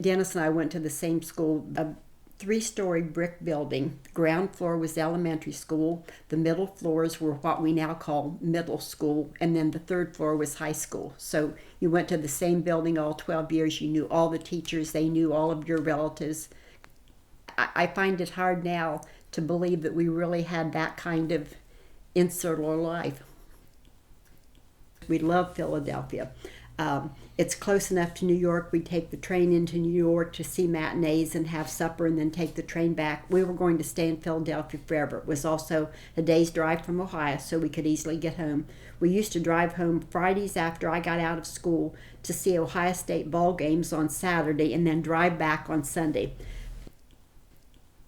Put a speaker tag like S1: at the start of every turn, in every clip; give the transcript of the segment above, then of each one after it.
S1: Janice and I went to the same school, a three-story brick building. The ground floor was elementary school. The middle floors were what we now call middle school, and then the third floor was high school. So you went to the same building all 12 years. You knew all the teachers. They knew all of your relatives. I find it hard now to believe that we really had that kind of insular life. We love Philadelphia. It's close enough to New York. We take the train into New York to see matinees and have supper and then take the train back. We were going to stay in Philadelphia forever. It was also a day's drive from Ohio, so we could easily get home. We used to drive home Fridays after I got out of school to see Ohio State ball games on Saturday and then drive back on Sunday.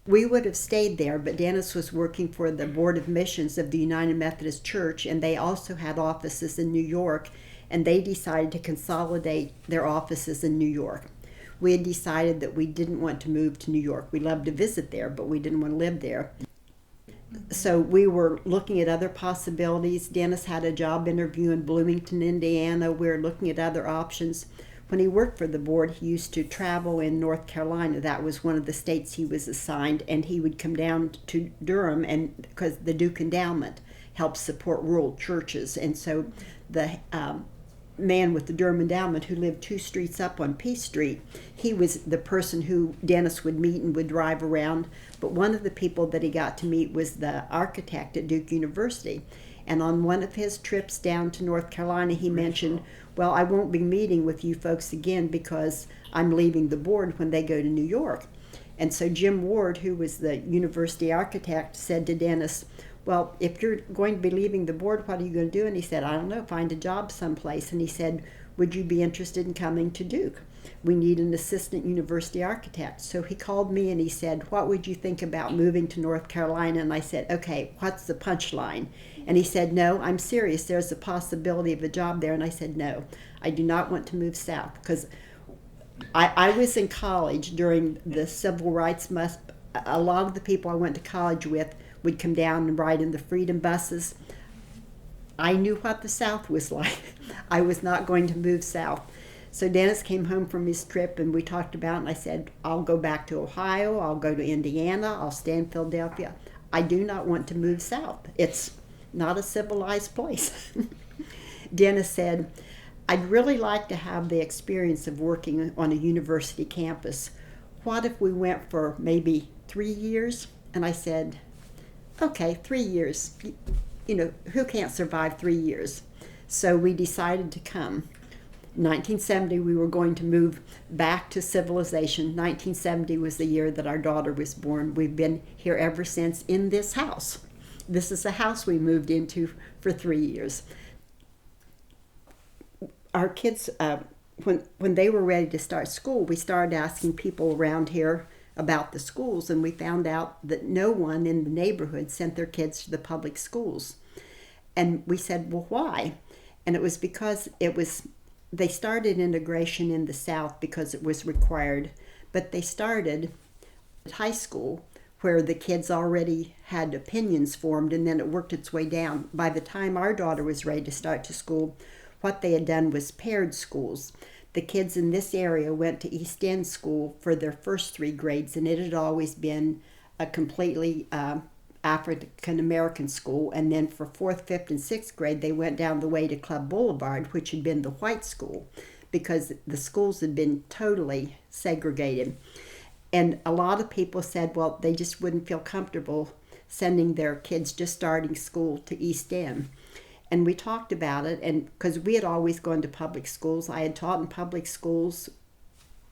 S1: We would have stayed there, but Janice was working for the Board of Missions of the United Methodist Church, and they also had offices in New York, and they decided to consolidate their offices in New York. We had decided that we didn't want to move to New York. We loved to visit there, but we didn't want to live there. So we were looking at other possibilities. Dennis had a job interview in Bloomington, Indiana. We were looking at other options. When he worked for the board, he used to travel in North Carolina. That was one of the states he was assigned, and he would come down to Durham, and because the Duke Endowment helps support rural churches, and so the man with the Durham Endowment, who lived 2 streets up on Peace Street, he was the person who Dennis would meet and would drive around. But one of the people that he got to meet was the architect at Duke University. And on one of his trips down to North Carolina, he mentioned, well, I won't be meeting with you folks again because I'm leaving the board when they go to New York. And so Jim Ward, who was the university architect, said to Dennis, well, if you're going to be leaving the board, what are you going to do? And he said, I don't know, find a job someplace. And he said, would you be interested in coming to Duke? We need an assistant university architect. So he called me and he said, what would you think about moving to North Carolina? And I said, okay, what's the punchline? And he said, no, I'm serious. There's a possibility of a job there. And I said, no, I do not want to move south, because I was in college during the civil rights movement. A lot of the people I went to college with would come down and ride in the freedom buses. I knew what the South was like. I was not going to move south. So Dennis came home from his trip and we talked about it, and I said, I'll go back to Ohio, I'll go to Indiana, I'll stay in Philadelphia. I do not want to move south. It's not a civilized place. Dennis said, I'd really like to have the experience of working on a university campus. What if we went for maybe 3 years? And I said, okay, 3 years. You know, who can't survive 3 years? So we decided to come. 1970, we were going to move back to civilization. 1970 was the year that our daughter was born. We've been here ever since in this house. This is the house we moved into for 3 years. Our kids, when they were ready to start school, we started asking people around here about the schools, and we found out that no one in the neighborhood sent their kids to the public schools. And we said, well, why? And it was because they started integration in the South because it was required, but they started at high school where the kids already had opinions formed, and then it worked its way down. By the time our daughter was ready to start to school, what they had done was paired schools. The kids in this area went to East End School for their first 3 grades, and it had always been a completely African American school. And then for 4th, 5th, and 6th grade, they went down the way to Club Boulevard, which had been the white school, because the schools had been totally segregated. And a lot of people said, well, they just wouldn't feel comfortable sending their kids just starting school to East End. And we talked about it, and because we had always gone to public schools, I had taught in public schools.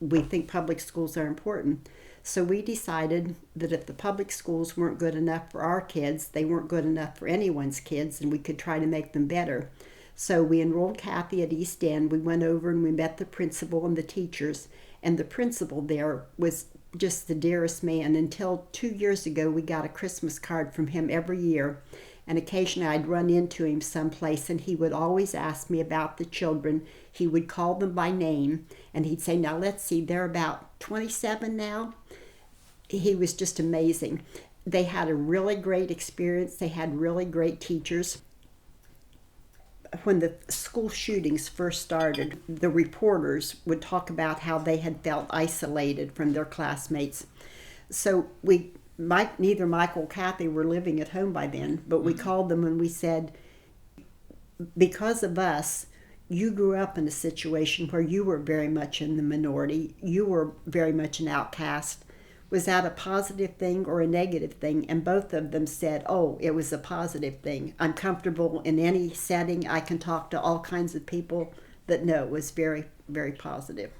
S1: We think public schools are important. So we decided that if the public schools weren't good enough for our kids, they weren't good enough for anyone's kids, and we could try to make them better. So we enrolled Kathy at East End. We went over and we met the principal and the teachers, and the principal there was just the dearest man. Until 2 years ago, we got a Christmas card from him every year. And occasionally I'd run into him someplace, and he would always ask me about the children. He would call them by name, and he'd say, now let's see, they're about 27 now. He was just amazing. They had a really great experience. They had really great teachers. when the school shootings first started, the reporters would talk about how they had felt isolated from their classmates. So neither Michael or Kathy were living at home by then, but we called them and we said, because of us, you grew up in a situation where you were very much in the minority. You were very much an outcast. Was that a positive thing or a negative thing? And both of them said, oh, it was a positive thing. I'm comfortable in any setting. I can talk to all kinds of people. But no, it was very, very positive.